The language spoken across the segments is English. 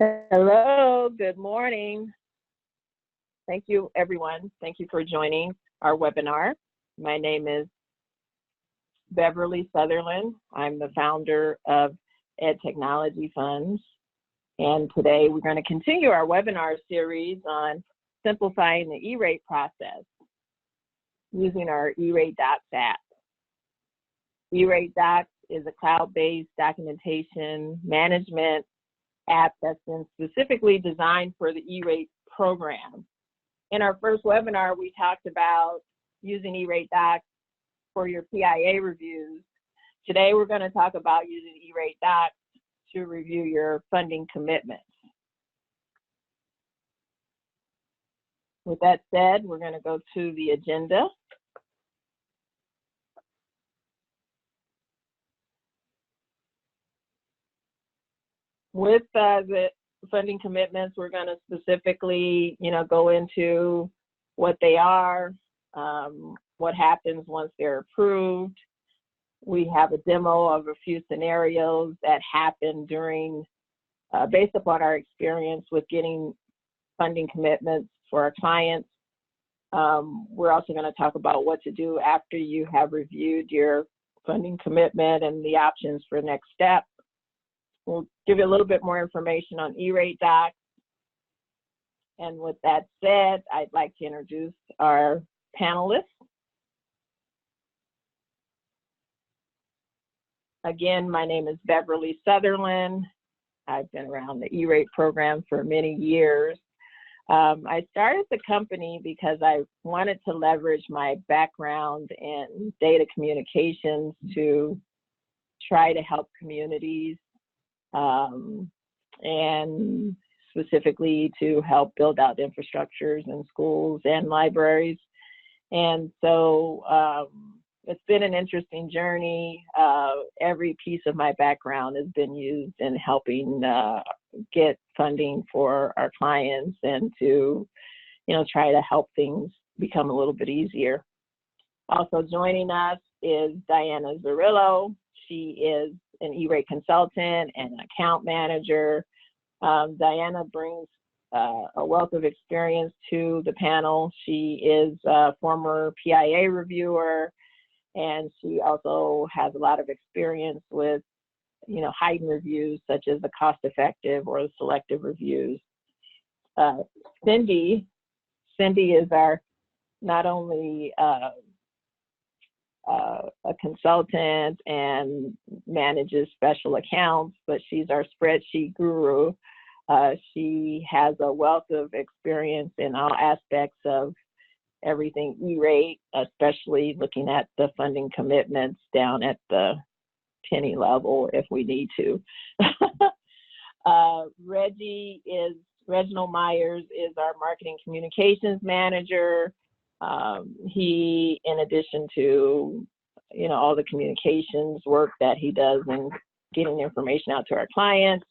Hello, good morning. Thank you, everyone. Thank you for joining our webinar. My name is Beverly Sutherland. I'm the founder of Ed Technology Funds. And today we're going to continue our webinar series on simplifying the E-rate process using our ErateDocX app. ErateDocX is a cloud-based documentation management app that's been specifically designed for the E-rate program. In our first webinar, we talked about using ErateDocX for your PIA reviews. Today, we're going to talk about using ErateDocX to review your funding commitments. With that said, we're going to go to the agenda. With the funding commitments, we're going to specifically, go into what they are, what happens once they're approved. We have a demo of a few scenarios that happen during, based upon our experience with getting funding commitments for our clients. We're also going to talk about what to do after you have reviewed your funding commitment and the options for next step. We'll give you a little bit more information on ErateDocX. And with that said, I'd like to introduce our panelists. Again, my name is Beverly Sutherland. I've been around the E-rate program for many years. I started the company because I wanted to leverage my background in data communications to try to help communities and specifically to help build out infrastructures in schools and libraries. And so it's been an interesting journey. Every piece of my background has been used in helping get funding for our clients and to, try to help things become a little bit easier. Also joining us is Diana Zarillo. She is an E-rate consultant and an account manager. Diana brings a wealth of experience to the panel. She is a former PIA reviewer, and she also has a lot of experience with, heightened reviews, such as the cost-effective or the selective reviews. Cindy is our not only a consultant and manages special accounts, but she's our spreadsheet guru. She has a wealth of experience in all aspects of everything E-rate, especially looking at the funding commitments down at the penny level if we need to. Reginald Myers is our marketing communications manager. He, in addition to, all the communications work that he does in getting information out to our clients,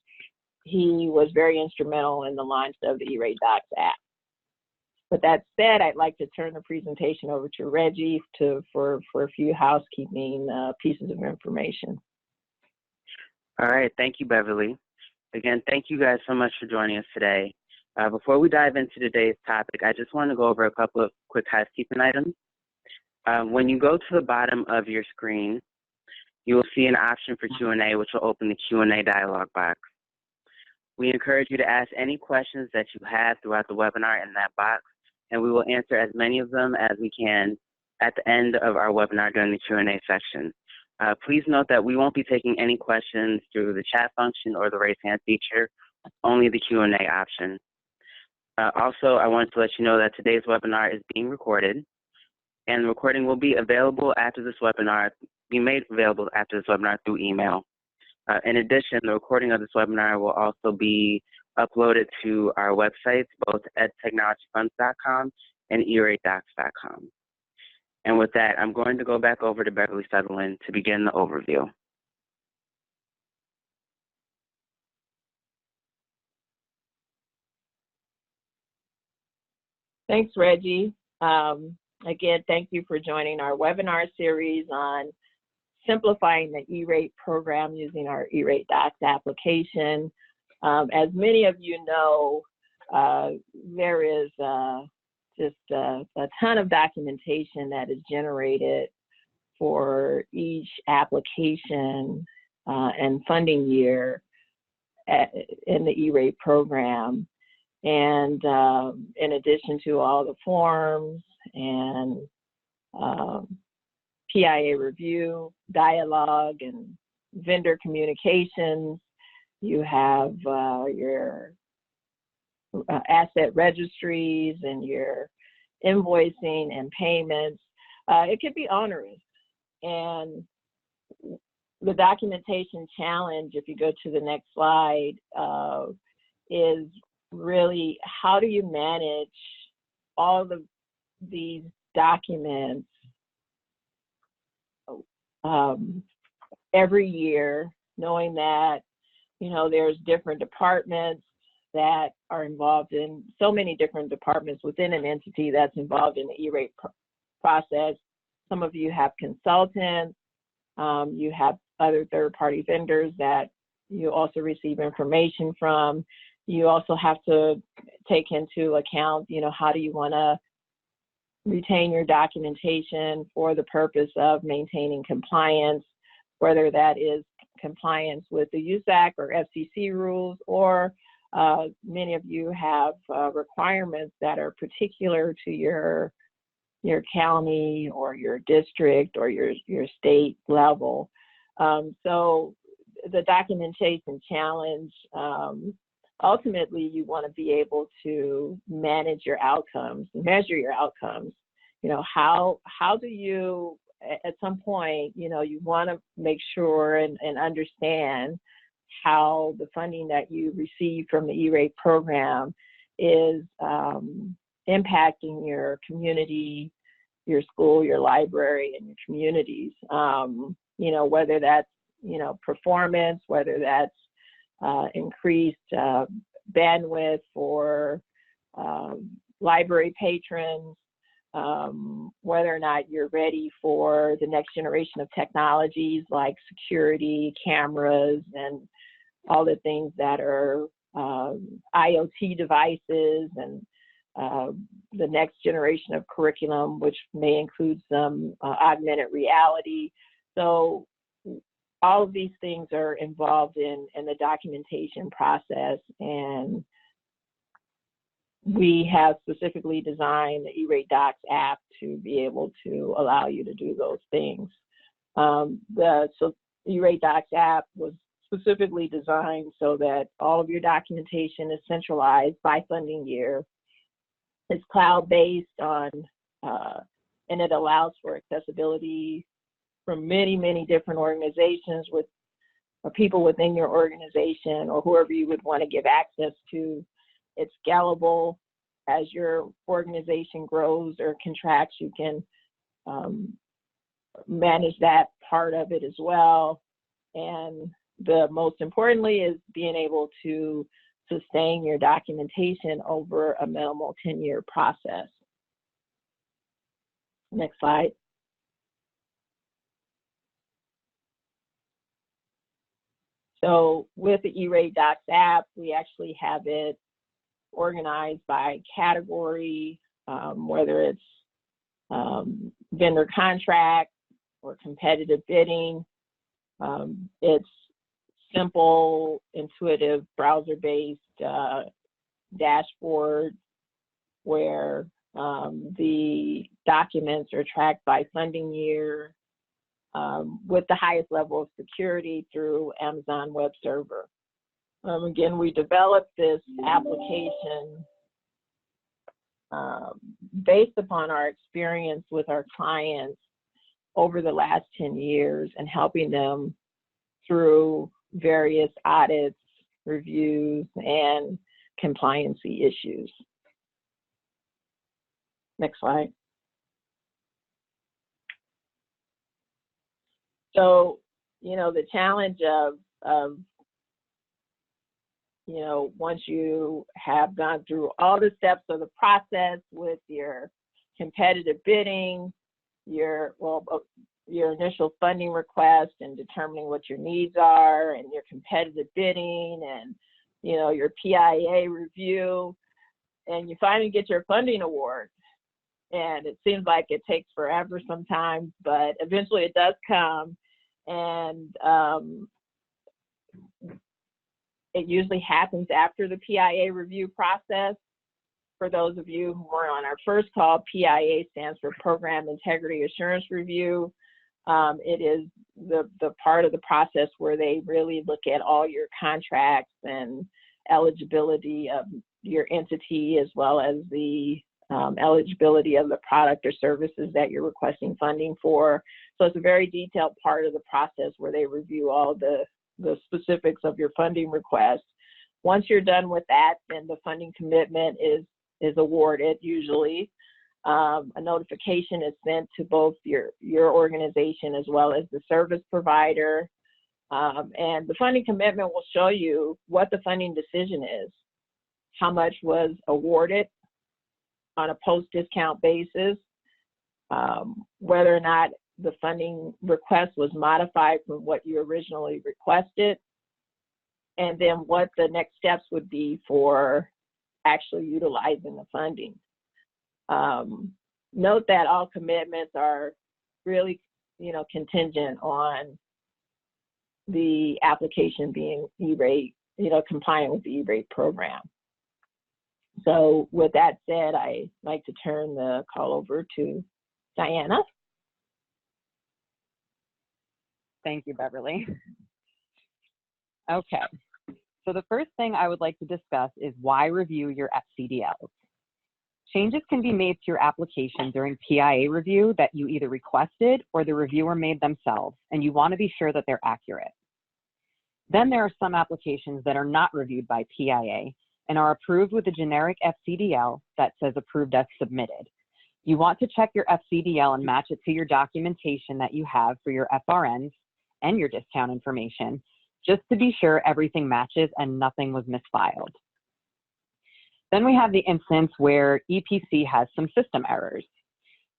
he was very instrumental in the launch of the ErateDocX app. With that said, I'd like to turn the presentation over to Reggie for a few housekeeping pieces of information. All right, thank you, Beverly. Again, thank you guys so much for joining us today. Before we dive into today's topic, I just want to go over a couple of quick housekeeping items. When you go to the bottom of your screen, you will see an option for Q&A, which will open the Q&A dialog box. We encourage you to ask any questions that you have throughout the webinar in that box, and we will answer as many of them as we can at the end of our webinar during the Q&A section. Please note that we won't be taking any questions through the chat function or the raise hand feature, only the Q&A option. Also, I wanted to let you know that today's webinar is being recorded, and the recording will be available after this webinar, through email. In addition, the recording of this webinar will also be uploaded to our websites, both edtechnologyfunds.com and ErateDocX.com. And with that, I'm going to go back over to Beverly Sutherland to begin the overview. Thanks, Reggie. Again, thank you for joining our webinar series on simplifying the E-rate program using our ErateDocX application. As many of you know, there is just a ton of documentation that is generated for each application and funding year in the E-rate program. And in addition to all the forms and PIA review, dialogue, and vendor communications, you have your asset registries and your invoicing and payments. It could be onerous. And the documentation challenge, if you go to the next slide, is really how do you manage all of these documents every year, knowing that, you know, there's different departments that are involved in, so many different departments within an entity that's involved in the E-rate process. Some of you have consultants, you have other third-party vendors that you also receive information from. You also have to take into account, you know, how do you want to retain your documentation for the purpose of maintaining compliance, whether that is compliance with the USAC or FCC rules, or many of you have requirements that are particular to your county or your district or your state level. So the documentation challenge, ultimately you want to be able to manage your outcomes, measure your outcomes. You know, how do you, at some point, you know, you want to make sure and understand how the funding that you receive from the E-rate program is impacting your community, your school, your library, and your communities. You know, whether that's, you know, performance, whether that's increased bandwidth for library patrons, whether or not you're ready for the next generation of technologies like security, cameras, and all the things that are IoT devices, and the next generation of curriculum, which may include some augmented reality. So all of these things are involved in the documentation process, and we have specifically designed the ErateDocX app to be able to allow you to do those things. The ErateDocX app was specifically designed so that all of your documentation is centralized by funding year. It's cloud-based and it allows for accessibility from many, many different organizations or people within your organization or whoever you would want to give access to. It's scalable. As your organization grows or contracts, you can manage that part of it as well. And the most importantly is being able to sustain your documentation over a minimal 10-year process. Next slide. So with the ErateDocX app, we actually have it organized by category, whether it's vendor contract or competitive bidding. It's simple, intuitive, browser-based dashboard where the documents are tracked by funding year with the highest level of security through Amazon Web Server. Again, we developed this application based upon our experience with our clients over the last 10 years and helping them through various audits, reviews, and compliancy issues. Next slide. So, you know, the challenge of you know, once you have gone through all the steps of the process with your competitive bidding, your initial funding request and determining what your needs are, and your competitive bidding and you know, your PIA review, and you finally get your funding award. And it seems like it takes forever sometimes, but eventually it does come. And it usually happens after the PIA review process. For those of you who were on our first call, PIA stands for Program Integrity Assurance Review. It is the part of the process where they really look at all your contracts and eligibility of your entity, as well as the eligibility of the product or services that you're requesting funding for. So it's a very detailed part of the process where they review all the specifics of your funding request. Once you're done with that, then the funding commitment is awarded usually. A notification is sent to both your organization as well as the service provider. And the funding commitment will show you what the funding decision is, how much was awarded on a post-discount basis, whether or not the funding request was modified from what you originally requested, and then what the next steps would be for actually utilizing the funding. Note that all commitments are really, you know, contingent on the application being E-rate, you know, compliant with the E-rate program. So with that said, I'd like to turn the call over to Diana. Thank you, Beverly. Okay, so the first thing I would like to discuss is why review your FCDLs. Changes can be made to your application during PIA review that you either requested or the reviewer made themselves, and you want to be sure that they're accurate. Then there are some applications that are not reviewed by PIA and are approved with a generic FCDL that says approved as submitted. You want to check your FCDL and match it to your documentation that you have for your FRNs and your discount information, just to be sure everything matches and nothing was misfiled. Then we have the instance where EPC has some system errors.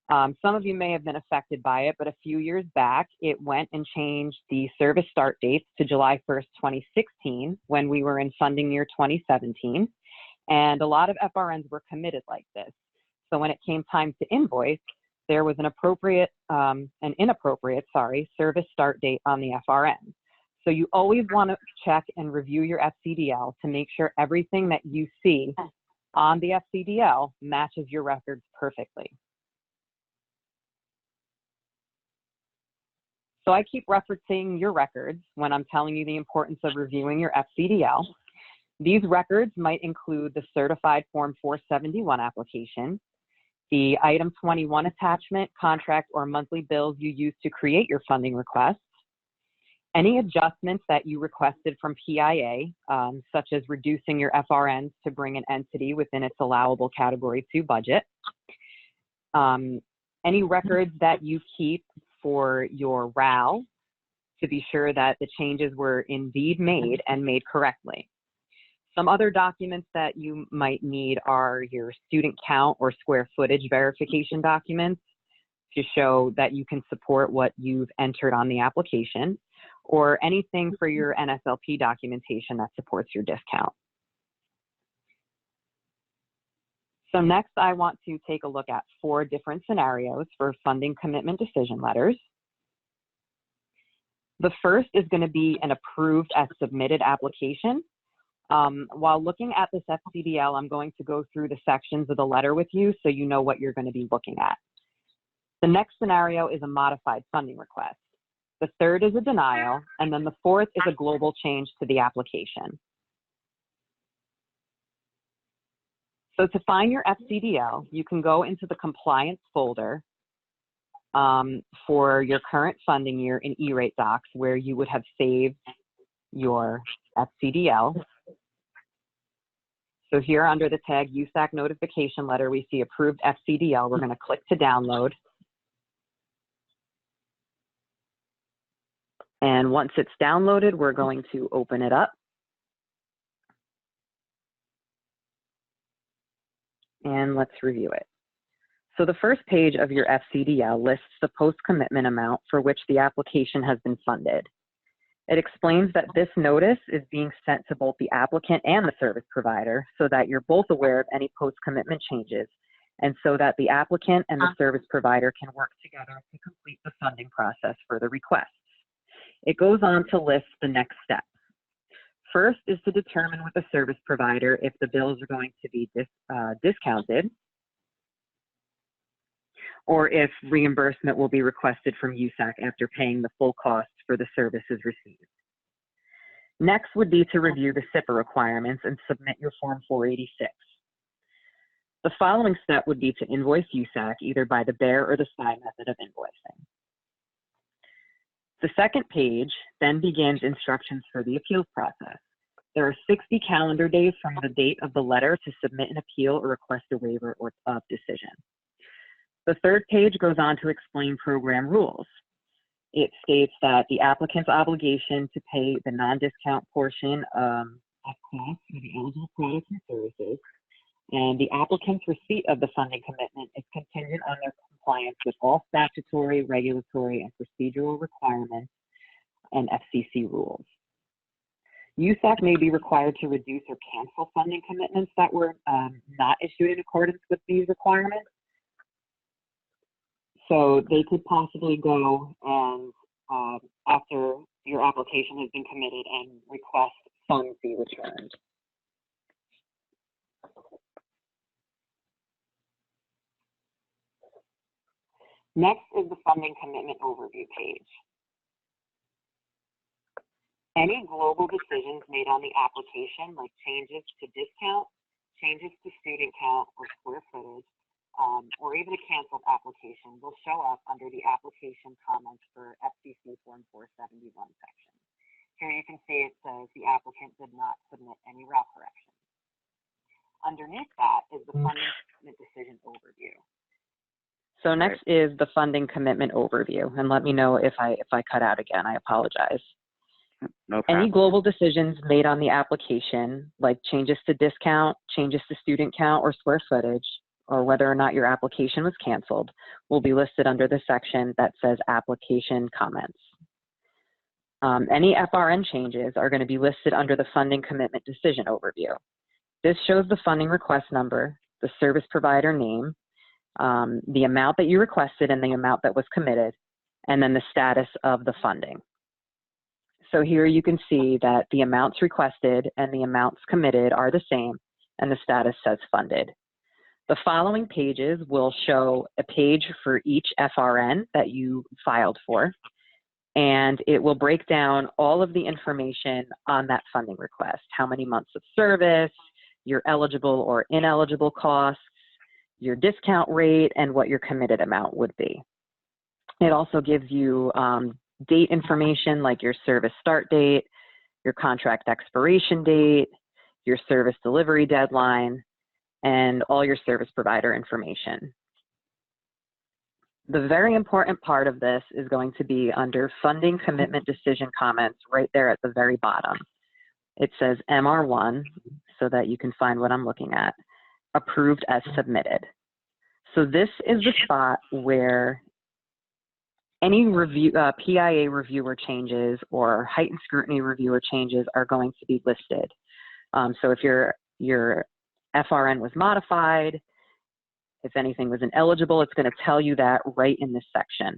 Some of you may have been affected by it, but a few years back, it went and changed the service start dates to July 1st, 2016, when we were in funding year 2017. And a lot of FRNs were committed like this. So when it came time to invoice, there was an inappropriate service start date on the FRN. So you always want to check and review your FCDL to make sure everything that you see on the FCDL matches your records perfectly. So I keep referencing your records when I'm telling you the importance of reviewing your FCDL. These records might include the certified Form 471 application, the Item 21 attachment, contract, or monthly bills you use to create your funding requests, any adjustments that you requested from PIA, such as reducing your FRNs to bring an entity within its allowable Category 2 budget, any records that you keep for your RAL to be sure that the changes were indeed made and made correctly. Some other documents that you might need are your student count or square footage verification documents to show that you can support what you've entered on the application, or anything for your NSLP documentation that supports your discount. So next, I want to take a look at 4 different scenarios for funding commitment decision letters. The first is going to be an approved as submitted application. While looking at this FCDL, I'm going to go through the sections of the letter with you so you know what you're going to be looking at. The next scenario is a modified funding request. The third is a denial, and then the fourth is a global change to the application. So to find your FCDL, you can go into the compliance folder for your current funding year in ErateDocs, where you would have saved your FCDL. So here under the tag USAC notification letter, we see approved FCDL. We're going to click to download. And once it's downloaded, we're going to open it up. And let's review it. So the first page of your FCDL lists the post-commitment amount for which the application has been funded. It explains that this notice is being sent to both the applicant and the service provider so that you're both aware of any post-commitment changes and so that the applicant and the service provider can work together to complete the funding process for the requests. It goes on to list the next steps. First is to determine with the service provider if the bills are going to be discounted or if reimbursement will be requested from USAC after paying the full cost for the services received. Next would be to review the SIPA requirements and submit your Form 486. The following step would be to invoice USAC either by the bear or the SPI method of invoicing. The second page then begins instructions for the appeals process. There are 60 calendar days from the date of the letter to submit an appeal or request a waiver of decision. The third page goes on to explain program rules. It states that the applicant's obligation to pay the non-discount portion of cost for the eligible products and services, and the applicant's receipt of the funding commitment is contingent on their compliance with all statutory, regulatory, and procedural requirements and FCC rules. USAC may be required to reduce or cancel funding commitments that were not issued in accordance with these requirements. So they could possibly go and after your application has been committed and request funds be returned. Next is the funding commitment overview page. Any global decisions made on the application, like changes to discount, changes to student count or square footage, or even a canceled application will show up under the application comments for FCC Form 471 section. Here you can see it says the applicant did not submit any route corrections. Underneath that is the funding commitment decision overview. So next is the funding commitment overview, and let me know if I cut out again. I apologize. No problem. Any global decisions made on the application, like changes to discount, changes to student count or square footage, or whether or not your application was canceled, will be listed under the section that says application comments. Any FRN changes are going to be listed under the funding commitment decision overview. This shows the funding request number, the service provider name, the amount that you requested and the amount that was committed, and then the status of the funding. So here you can see that the amounts requested and the amounts committed are the same, and the status says funded. The following pages will show a page for each FRN that you filed for, and it will break down all of the information on that funding request, how many months of service, your eligible or ineligible costs, your discount rate, and what your committed amount would be. It also gives you date information like your service start date, your contract expiration date, your service delivery deadline, and all your service provider information. The very important part of this is going to be under funding commitment decision comments right there at the very bottom. It says MR1 so that you can find what I'm looking at, approved as submitted. So this is the spot where any review, PIA reviewer changes or heightened scrutiny reviewer changes are going to be listed. So if your FRN was modified, if anything was ineligible, it's going to tell you that right in this section.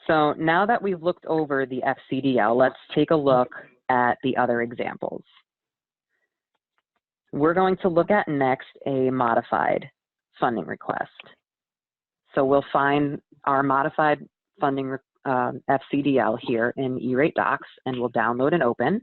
So now that we've looked over the FCDL, let's take a look at the other examples. We're going to look at next a modified funding request. So we'll find our modified funding FCDL here in ErateDocs, and we'll download and open.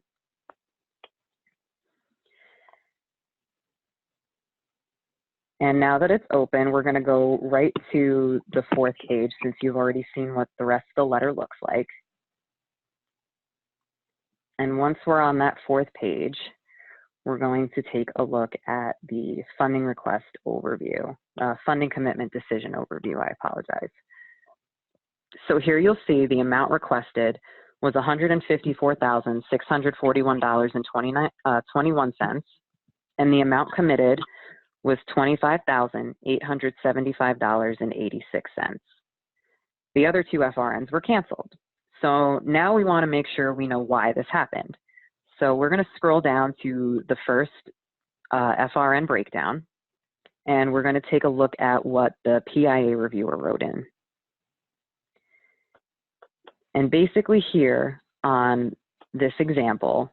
And now that it's open, we're going to go right to the fourth page since you've already seen what the rest of the letter looks like. And once we're on that fourth page, we're going to take a look at the funding request overview, funding commitment decision overview, I apologize. So here you'll see the amount requested was $154,641.21, and the amount committed was $25,875.86. The other two FRNs were canceled. So now we want to make sure we know why this happened. So we're going to scroll down to the first FRN breakdown, and we're going to take a look at what the PIA reviewer wrote in. And basically here on this example,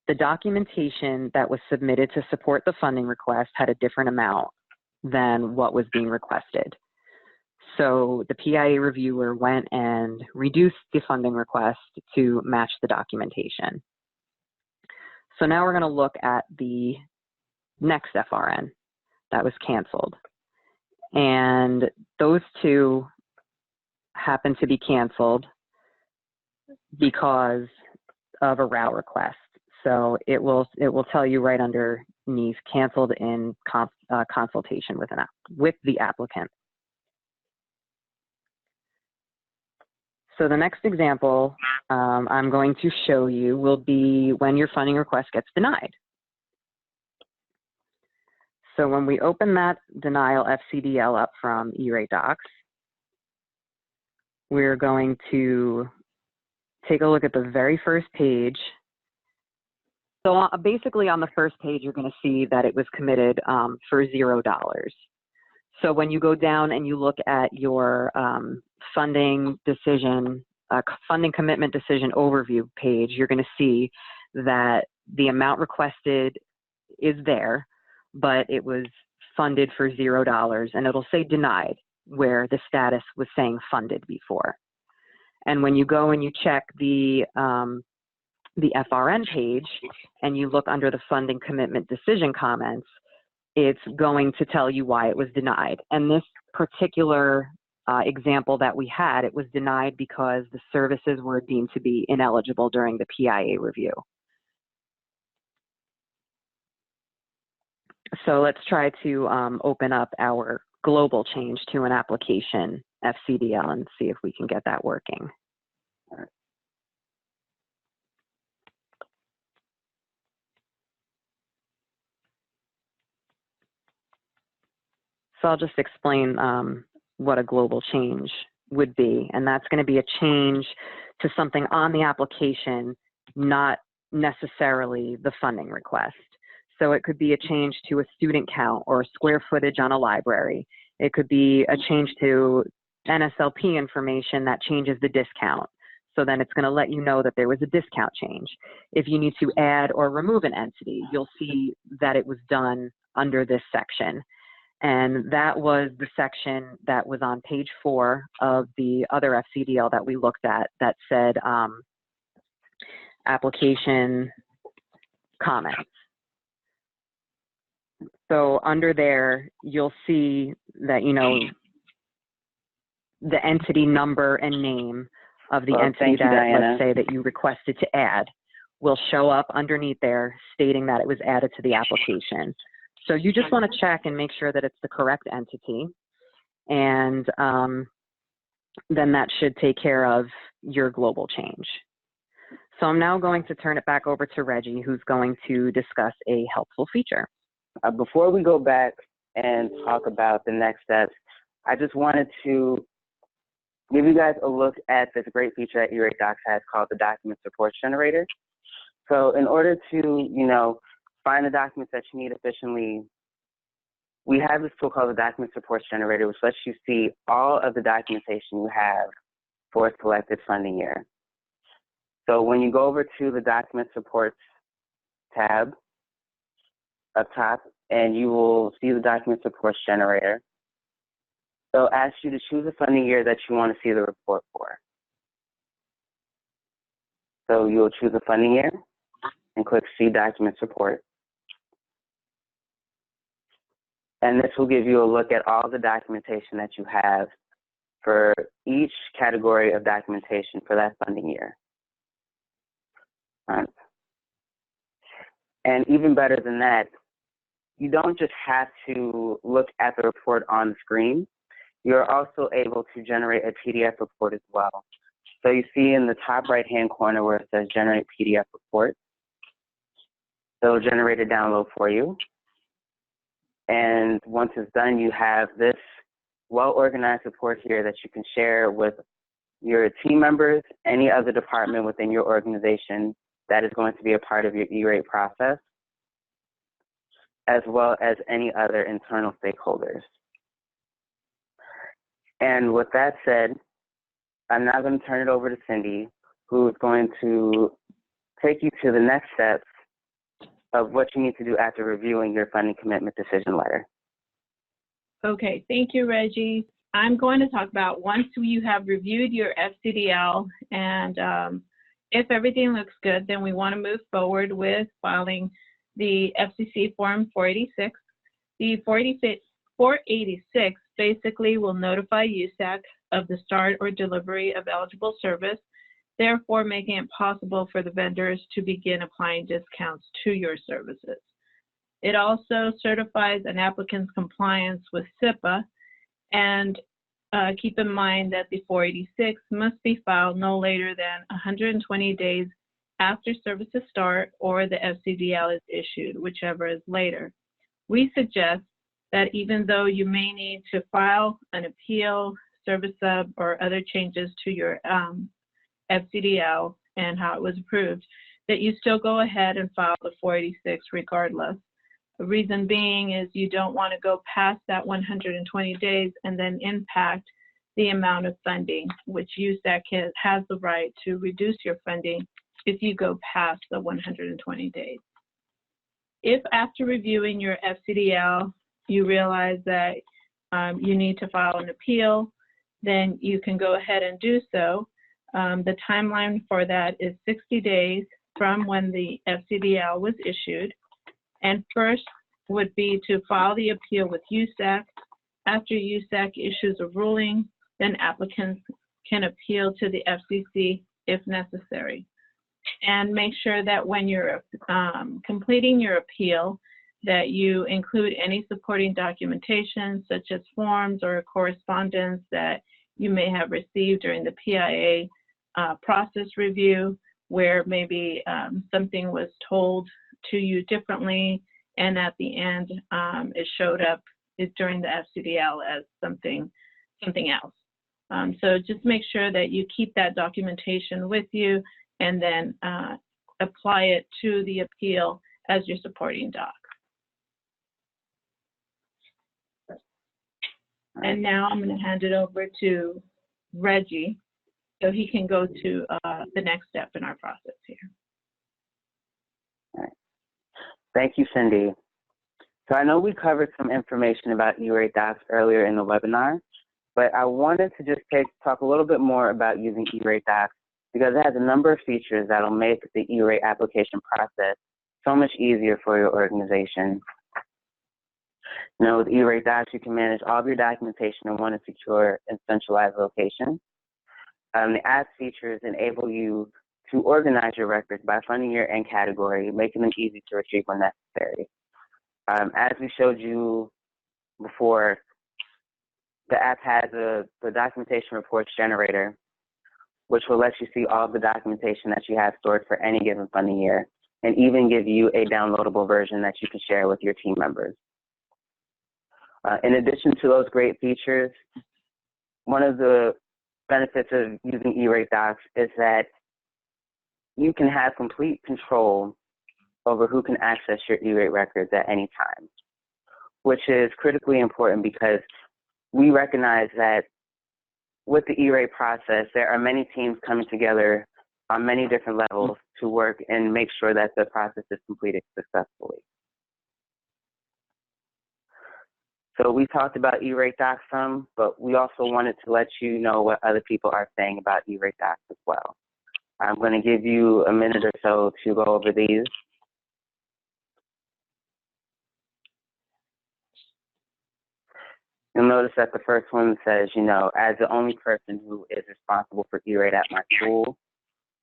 the documentation that was submitted to support the funding request had a different amount than what was being requested. So the PIA reviewer went and reduced the funding request to match the documentation. So now we're going to look at the next FRN that was canceled. And those two happen to be canceled because of a route request. So it will tell you right underneath, canceled in consultation with the applicant. So the next example I'm going to show you will be when your funding request gets denied. So when we open that denial FCDL up from ErateDocs, we're going to take a look at the very first page. So basically on the first page, you're going to see that it was committed for $0. So when you go down and you look at your funding commitment decision overview page, you're going to see that the amount requested is there, but it was funded for $0, and it'll say denied where the status was saying funded before. And when you go and you check the FRN page and you look under the funding commitment decision comments, it's going to tell you why it was denied. And this particular example that we had, it was denied because the services were deemed to be ineligible during the PIA review. So let's try to open up our global change to an application FCDL and see if we can get that working. So I'll just explain what a global change would be, and that's going to be a change to something on the application, not necessarily the funding request. So it could be a change to a student count or square footage on a library. It could be a change to NSLP information that changes the discount. So then it's going to let you know that there was a discount change. If you need to add or remove an entity, you'll see that it was done under this section. And that was the section that was on page 4 of the other FCDL that we looked at that said application comments. So under there, you'll see that, you know, the entity number and name of the entity that, let's say, that you requested to add will show up underneath there stating that it was added to the application. So you just want to check and make sure that it's the correct entity, and then that should take care of your global change. So I'm now going to turn it back over to Reggie, who's going to discuss a helpful feature. Before we go back and talk about the next steps, I just wanted to give you guys a look at this great feature that ErateDocs has called the Document Support Generator. So in order to, you know, find the documents that you need efficiently, we have this tool called the Document Support Generator, which lets you see all of the documentation you have for a selected funding year. So when you go over to the Document Supports tab up top, and you will see the Document Support Generator, it'll ask you to choose a funding year that you want to see the report for. So you'll choose a funding year and click See Document Support. And this will give you a look at all the documentation that you have for each category of documentation for that funding year. Right. And even better than that, you don't just have to look at the report on the screen. You're also able to generate a PDF report as well. So you see in the top right-hand corner where it says Generate PDF Report, it'll generate a download for you. And once it's done, you have this well-organized report here that you can share with your team members, any other department within your organization that is going to be a part of your E-rate process, as well as any other internal stakeholders. And with that said, I'm now going to turn it over to Cindy, who is going to take you to the next steps of what you need to do after reviewing your funding commitment decision letter. Okay, thank you, Reggie. I'm going to talk about once you have reviewed your FCDL and if everything looks good, then we want to move forward with filing the FCC Form 486. The 486 basically will notify USAC of the start or delivery of eligible service, therefore making it possible for the vendors to begin applying discounts to your services. It also certifies an applicant's compliance with SIPA, and keep in mind that the 486 must be filed no later than 120 days after services start or the FCDL is issued, whichever is later. We suggest that even though you may need to file an appeal, service sub, or other changes to your FCDL and how it was approved, that you still go ahead and file the 486 regardless. The reason being is you don't want to go past that 120 days and then impact the amount of funding, which USAC has the right to reduce your funding if you go past the 120 days. If after reviewing your FCDL, you realize that you need to file an appeal, then you can go ahead and do so. The timeline for that is 60 days from when the FCDL was issued. And first would be to file the appeal with USAC. After USAC issues a ruling, then applicants can appeal to the FCC if necessary. And make sure that when you're completing your appeal, that you include any supporting documentation, such as forms or correspondence that you may have received during the PIA process review, where maybe something was told to you differently, and at the end it showed up during the FCDL as something else. So just make sure that you keep that documentation with you and then apply it to the appeal as your supporting doc. And now I'm going to hand it over to Reggie so he can go to the next step in our process here. Thank you, Cindy. So I know we covered some information about ErateDocs earlier in the webinar, but I wanted to just talk a little bit more about using ErateDocs because it has a number of features that'll make the E-rate application process so much easier for your organization. You know, with ErateDocs, you can manage all of your documentation in one secure and centralized location. The app features enable you to organize your records by funding year and category, making them easy to retrieve when necessary. As we showed you before, the app has the documentation reports generator, which will let you see all of the documentation that you have stored for any given funding year, and even give you a downloadable version that you can share with your team members. In addition to those great features, one of the benefits of using ErateDocs is that you can have complete control over who can access your E-rate records at any time, which is critically important because we recognize that with the E-rate process, there are many teams coming together on many different levels to work and make sure that the process is completed successfully. So we talked about ErateDocs some, but we also wanted to let you know what other people are saying about ErateDocs as well. I'm going to give you a minute or so to go over these. You'll notice that the first one says, you know, as the only person who is responsible for E-rate at my school,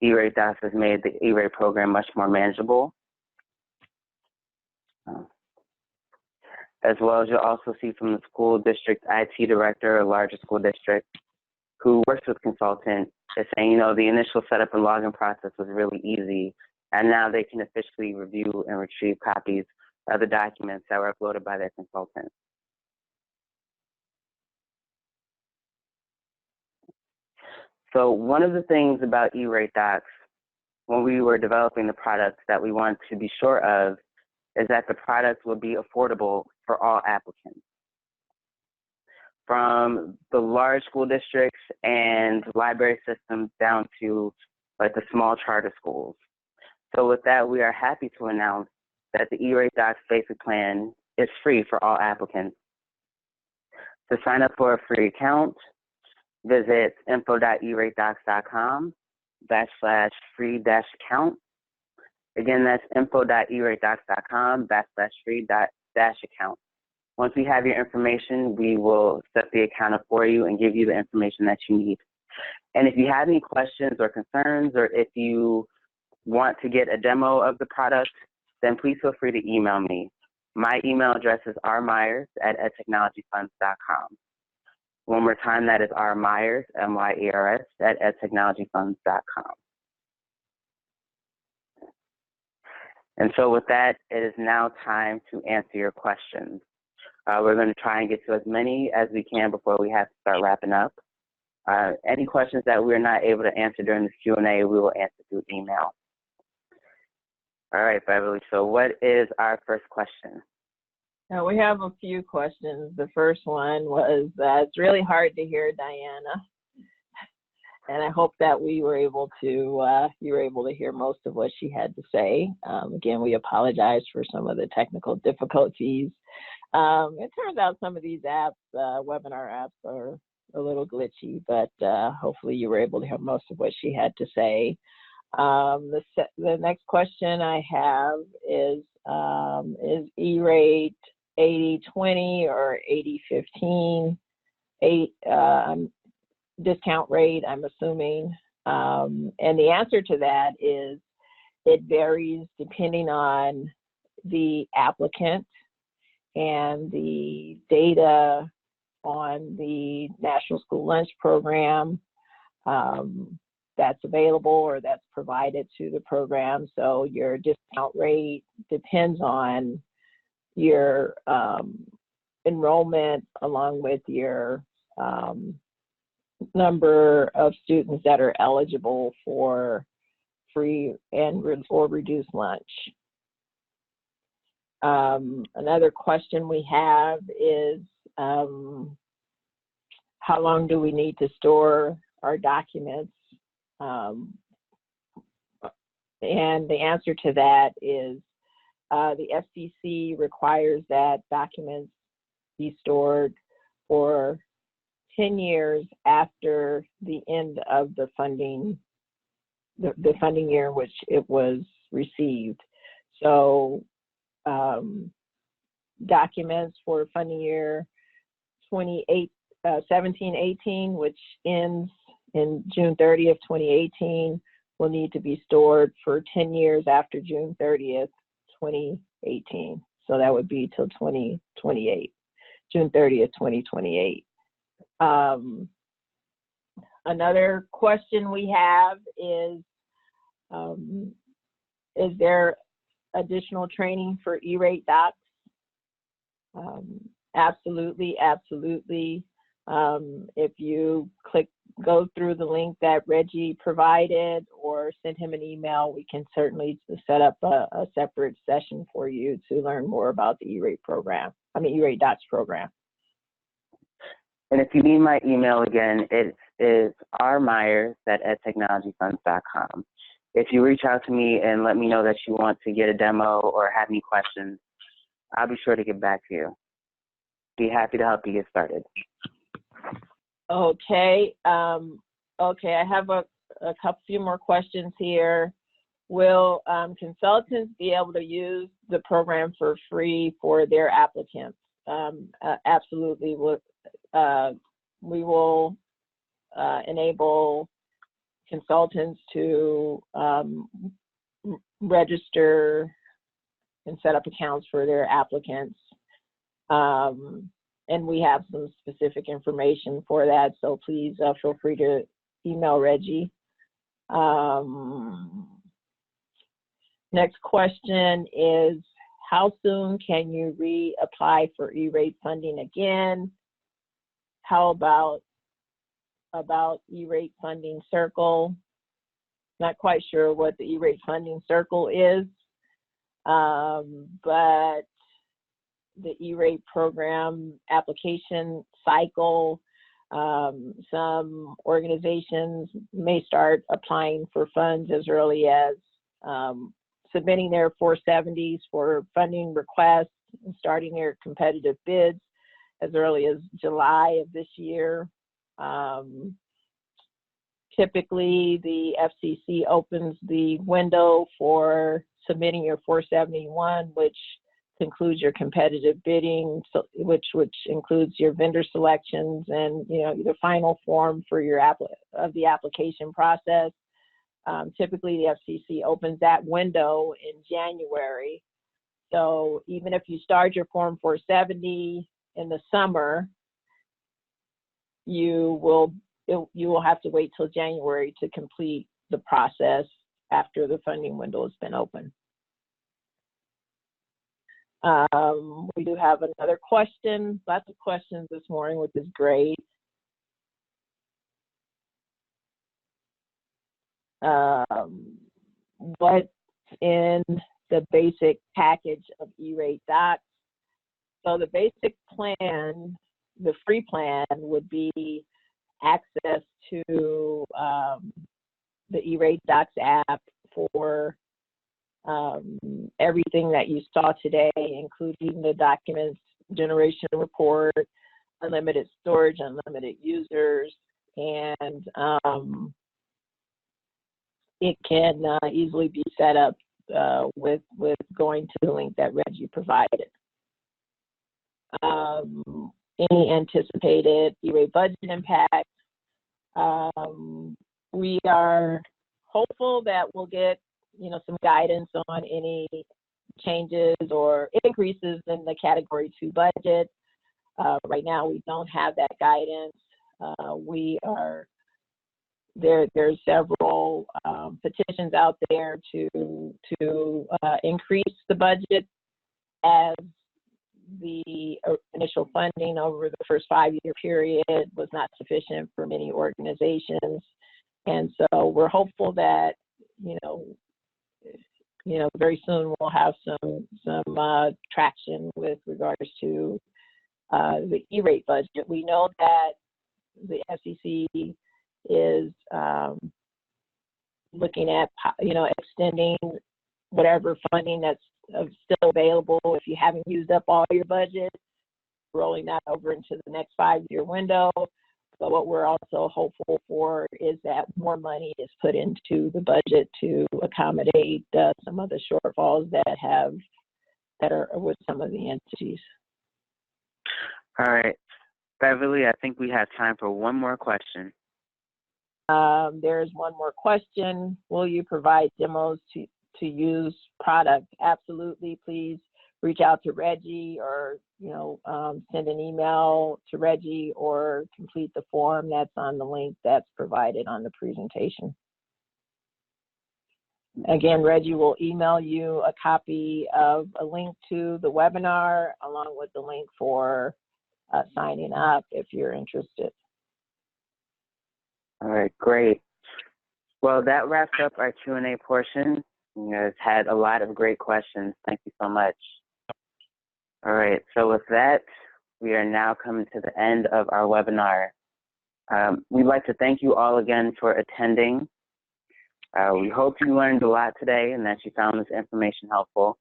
ErateDocs has made the E-rate program much more manageable. As well as you'll also see from the school district IT director or larger school district who works with consultants is saying, you know, the initial setup and login process was really easy, and now they can officially review and retrieve copies of the documents that were uploaded by their consultant. So one of the things about ErateDocs when we were developing the product that we want to be sure of is that the product will be affordable for all applicants, from the large school districts and library systems down to like the small charter schools. So with that, we are happy to announce that the ErateDocs Basic Plan is free for all applicants. To sign up for a free account, visit info.eratedocs.com/free-account. Again, that's info.eratedocs.com/free-account. Once we have your information, we will set the account up for you and give you the information that you need. And if you have any questions or concerns, or if you want to get a demo of the product, then please feel free to email me. My email address is rmyers@edtechnologyfunds.com. One more time, that is rmyers, M-Y-E-R-S, @edtechnologyfunds.com. And so with that, it is now time to answer your questions. We're going to try and get to as many as we can before we have to start wrapping up. Any questions that we're not able to answer during this Q&A, we will answer through email. All right, Beverly, so what is our first question? Now we have a few questions. The first one was, it's really hard to hear Diana. And I hope that we were able to, you were able to hear most of what she had to say. Again, we apologize for some of the technical difficulties. It turns out some of these apps, webinar apps, are a little glitchy, but hopefully you were able to hear most of what she had to say. The next question I have is E-rate 80/20 or 80/15? Discount rate, I'm assuming. And the answer to that is it varies depending on the applicant and the data on the National School Lunch Program that's available or that's provided to the program. So your discount rate depends on your enrollment along with your number of students that are eligible for free and or reduced lunch. Another question we have is how long do we need to store our documents? And the answer to that is the FCC requires that documents be stored for 10 years after the end of the funding, the funding year in which it was received. So documents for funding year 17-18, which ends in June 30th, 2018, will need to be stored for 10 years after June 30th, 2018. So that would be till 2028, June 30th, 2028. Another question we have is there additional training for ErateDocs? Absolutely, absolutely. If you go through the link that Reggie provided or send him an email, we can certainly set up a separate session for you to learn more about the ErateDocs program. And if you need my email again, it is rmyers@edtechnologyfunds.com. If you reach out to me and let me know that you want to get a demo or have any questions, I'll be sure to get back to you. Be happy to help you get started. Okay. Okay, I have a few more questions here. Will consultants be able to use the program for free for their applicants? Absolutely. We will enable consultants to register and set up accounts for their applicants. And we have some specific information for that, so please feel free to email Reggie. Next question is, how soon can you reapply for E-rate funding again? How about about E-Rate Funding Circle. Not quite sure what the E-Rate Funding Circle is, but the E-Rate program application cycle, some organizations may start applying for funds as early as submitting their 470s for funding requests and starting their competitive bids as early as July of this year. Typically, the FCC opens the window for submitting your 471, which concludes your competitive bidding, so, which includes your vendor selections and the final form for your the application process. Typically, the FCC opens that window in January. So even if you start your Form 470 in the summer, you will have to wait till January to complete the process after the funding window has been open. We do have another question, lots of questions this morning, which is great. What's in the basic package of ErateDocs? So the basic plan, the free plan, would be access to the ErateDocX app for everything that you saw today, including the documents generation report, unlimited storage, unlimited users, and it can easily be set up with going to the link that Reggie provided. Any anticipated E-Rate budget impact? We are hopeful that we'll get some guidance on any changes or increases in the Category 2 budget. Right now, we don't have that guidance. There's several petitions out there to increase the budget, as the initial funding over the first 5-year period was not sufficient for many organizations. And so we're hopeful that, very soon we'll have some traction with regards to the E-Rate budget. We know that the FCC is looking at, extending whatever funding that's still available. If you haven't used up all your budget, rolling that over into the next 5-year window. But what we're also hopeful for is that more money is put into the budget to accommodate some of the shortfalls that are with some of the entities. All right, Beverly, I think we have time for one more question. There's one more question. Will you provide demos to use product? Absolutely. Please reach out to Reggie, or send an email to Reggie, or complete the form that's on the link that's provided on the presentation. Again, Reggie will email you a copy of a link to the webinar along with the link for signing up if you're interested. All right, great. Well, that wraps up our Q&A portion. You guys had a lot of great questions. Thank you so much. All right, so with that, we are now coming to the end of our webinar. We'd like to thank you all again for attending. We hope you learned a lot today and that you found this information helpful.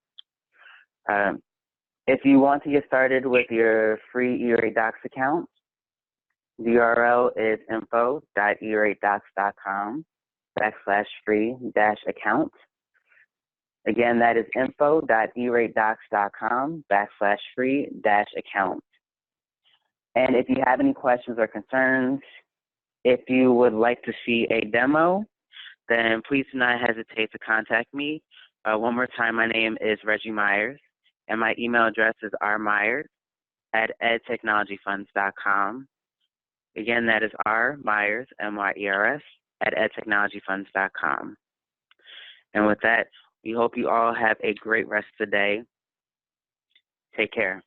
If you want to get started with your free ErateDocs account, the URL is info.eratedocs.com/free-account. Again, that is info.eratedocs.com/free-account. And if you have any questions or concerns, if you would like to see a demo, then please do not hesitate to contact me. One more time, my name is Reggie Myers, and my email address is rmyers@edtechnologyfunds.com. Again, that is rmyers, M-Y-E-R-S, @edtechnologyfunds.com. And with that, we hope you all have a great rest of the day. Take care.